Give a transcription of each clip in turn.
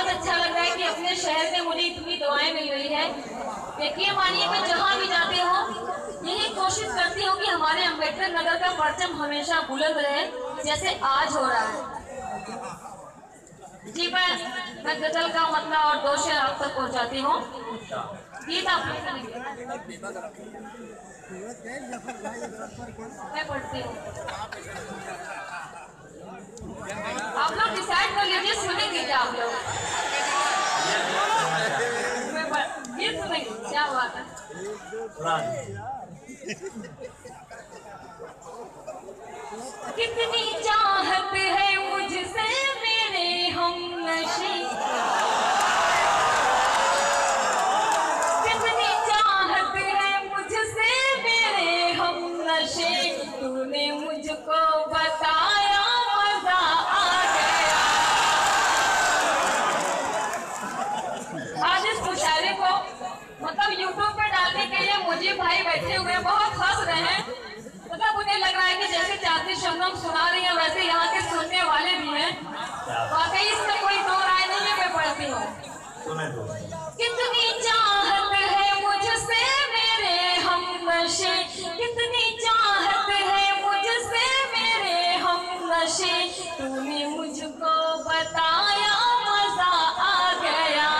बहुत अच्छा लग रहा है कि अपने शहर में मुझे इतनी दुआएं मिल रही है। यकीन मानिए मैं जहाँ भी जाती हूँ यही कोशिश करती हूँ कि हमारे अम्बेडकर नगर का परचम हमेशा बुलंद रहे, जैसे आज हो रहा है। जी मैं गजल का मतलब और दो शेर आप तक पहुँचाती हूँ। गीत आप मैं पढ़ती हूँ, आप लोग डिसाइड कर लीजिए सुनेंगे क्या आप लोग। ये सुनेंगे क्या बात है। कितनी चाहत है मुझसे मेरे हमनशी, कितनी चाहत है मुझसे मेरे हमनशी, तूने मुझको बताया मजा आ गया। आज इस मुशायरे को मतलब यूट्यूब पे डालने के लिए मुझे भाई बैठे हुए बहुत हंस रहे हैं। मतलब उन्हें लग रहा है कि जैसे चाहती शबनम सुना रही है वैसे यहाँ के सुनने वाले भी हैं। वाकई इसमें कोई दो राय नहीं है, मैं पढ़ती हूँ। कितनी चाहत है मुझसे मेरे हमनशी, कितनी चाहत है मुझसे मेरे हमनशी, तूने मुझको बताया मजा आ गया।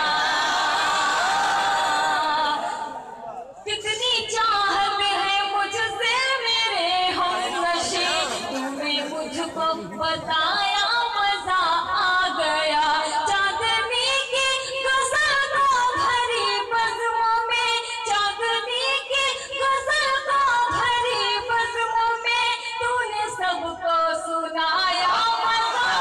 कितनी चाहत है मुझसे मेरे हमनशी, तूने मुझको बताया मजा आ गया। चांदनी की गजल को भरी बज़्मों में, चांदनी की गजल को भरी बज़्मों में, तूने सबको सुनाया मजा।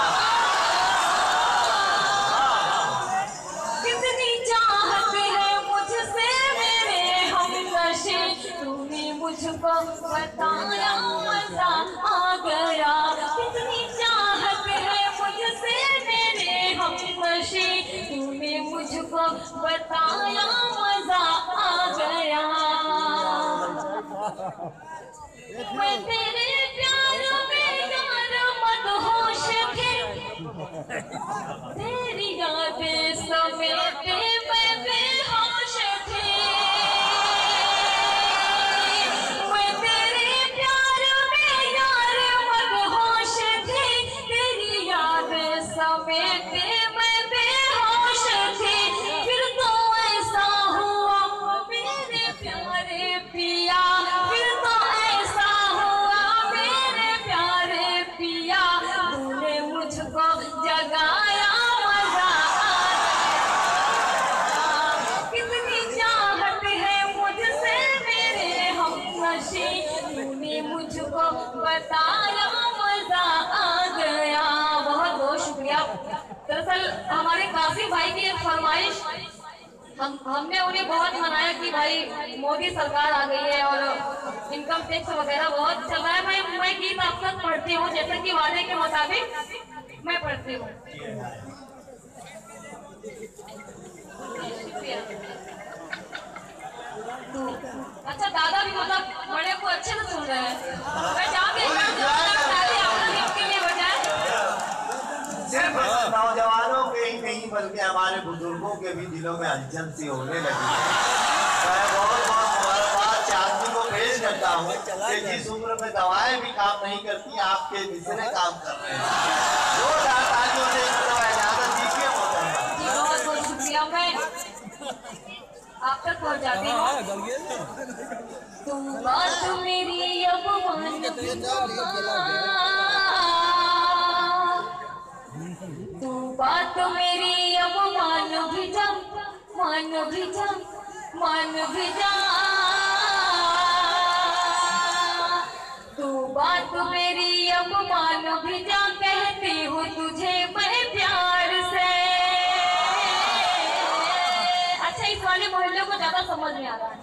कितनी चाहत है मुझसे मेरे हमनशी, तूने मुझको बताया मजा आ गया। कितनी चाहत है मुझसे मेरे हमनशी, तूने मुझको बताया मजा आ गया। मैं तेरे प्यार में यार मदहोश थी, तेरी यादें समेटे मैं बेहोश थी। मैं तेरे प्यार में यार मदहोश थी, तेरी यादें समेटे मैं बेहोश थी। फिर तो ऐसा हुआ मेरे प्यारे पिया, फिर तो ऐसा हुआ मेरे प्यारे पिया, तूने मुझको जगाया मजा आ गया। कितनी चाहत है मुझसे मेरे हमनशी, तूने मुझको बताया मजा आ गया। बहुत बहुत शुक्रिया। दरअसल हमारे कासिम भाई की एक फरमाइश, हमने उन्हें बहुत मनाया कि भाई मोदी सरकार आ गई है और इनकम टैक्स वगैरह बहुत चल रहा है। मैं गीत आप तक पढ़ती हूँ जैसे कि वादे के मुताबिक मैं पढ़ती हूँ। अच्छा दादा भी मतलब बड़े को अच्छे से सुन रहे हैं। मैं आपके लिए बजाय सिर्फ नौजवानों के ही नहीं बल्कि हमारे बुजुर्गों के भी दिलों में हलचल सी होने लगी है। मैं बहुत बहुत मुबारकबाद चांदनी को पेश करता हूँ कि जिस उम्र में दवाएं भी काम नहीं करती आपके मिसरे काम कर रहे हैं। जो तालियों से इजाजत दीजिए। बहुत बहुत शुक्रिया। मैं आप तक पहुँच जाती हूँ। तुम बात मेरी अब मान तू बात मेरी अब मान भी जा, मान भी जा, मान भी जा। तू बात मेरी अब मान भी जा, कहती हूँ तुझे मैं प्यार से। अच्छा इस वाले मोहल्ले को ज्यादा समझ में आ रहा है।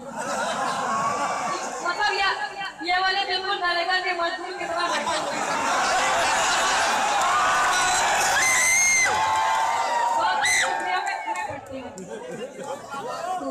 मतलब ये वाले बिल्कुल नरेगा के मजदूर की तरह बैठे हुए। तू